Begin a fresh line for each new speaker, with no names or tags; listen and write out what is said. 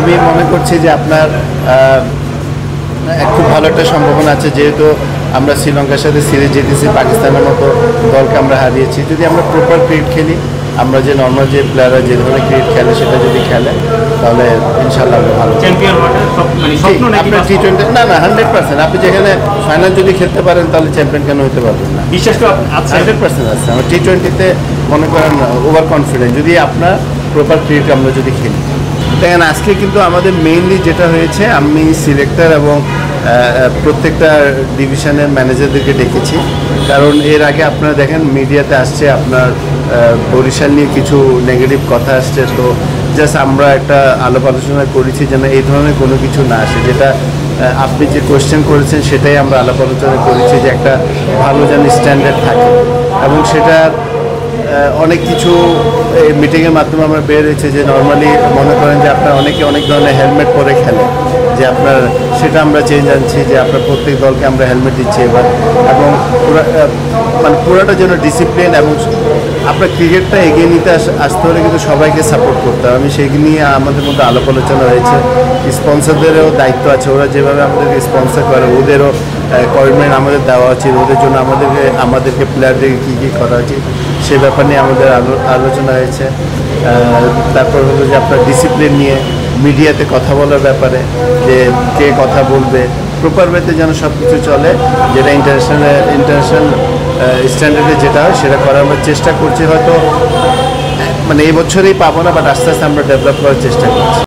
আমি মনে করছি যে আপনার খুব ভালো একটা সম্ভাবনা আছে, যেহেতু আমরা শ্রীলঙ্কার সাথে সিরিজ জিতেছি, পাকিস্তানের মতো দলকে আমরা হারিয়েছি। যদি আমরা প্রপার ক্রিকেট খেলি, আমরা যে নর্মাল যে প্লেয়াররা যে ধরনের ক্রিকেট খেলে সেটা যদি খেলে, তাহলে ইনশাল্লাহ আমরা ভালো
চ্যাম্পিয়ন হওয়াটা
আপনার টি-20 না 100%। আপনি যেখানে ফাইনাল যদি খেলতে পারেন, তাহলে চ্যাম্পিয়ন কেন হতে পারবেন না?
বিশ্বাস তো আছে
100% আছে। আমরা টি-20তে মনে করেন ওভার কনফিডেন্ট, যদি আপনার প্রপার ক্রিকেট আমরা যদি খেলি। দেখেন, আজকে কিন্তু আমাদের মেইনলি যেটা হয়েছে, আমি সিলেক্টর এবং প্রত্যেকটা ডিভিশনের ম্যানেজারদেরকে ডেকেছি। কারণ এর আগে আপনারা দেখেন মিডিয়াতে আসছে আপনার বরিশাল নিয়ে কিছু নেগেটিভ কথা আসছে, তো জাস্ট আমরা একটা আলাপ আলোচনা করেছি যেন এই ধরনের কোনো কিছু না আসে। যেটা আপনি যে কোয়েশ্চেন করেছেন সেটাই আমরা আলাপ আলোচনা করেছি, যে একটা ভালো যেন স্ট্যান্ডার্ড থাকে, এবং সেটা অনেক কিছু এই মিটিংয়ের মাধ্যমে আমরা বের হয়েছে। যে নর্মালি মনে করেন যে আপনার অনেকে অনেক ধরনের হেলমেট পরে খেলে, যে আপনার সেটা আমরা চেঞ্জ আনছি, যে আপনার প্রত্যেক দলকে আমরা হেলমেট দিচ্ছি এবার, এবং মানে পুরোটা যেন ডিসিপ্লিন, এবং আপনার ক্রিকেটটা এগিয়ে নিতে আসতে হলে কিন্তু সবাইকে সাপোর্ট করতে হবে। আমি সেই নিয়ে আমাদের মধ্যে আলাপ আলোচনা হয়েছে। স্পন্সরদেরও দায়িত্ব আছে, ওরা যেভাবে আমাদেরকে স্পন্সর করে ওদেরও কমিটমেন্ট আমাদের দেওয়া উচিত, ওদের জন্য আমাদেরকে প্লেয়ারদেরকে কী কী করা উচিত সে ব্যাপার নিয়ে আমাদের আলোচনা হয়েছে। তারপর হলো যে আপনার ডিসিপ্লিন নিয়ে মিডিয়াতে কথা বলার ব্যাপারে, যে কে কথা বলবে, প্রপার ওয়েতে যেন সব কিছু চলে, যেটা ইন্টারন্যাশনাল স্ট্যান্ডার্ডে যেটা হয় সেটা করার আমরা চেষ্টা করছি। হয়তো মানে এই বছরেই পাবো না, বাট আস্তে আস্তে আমরা ডেভেলপ করার চেষ্টা করছি।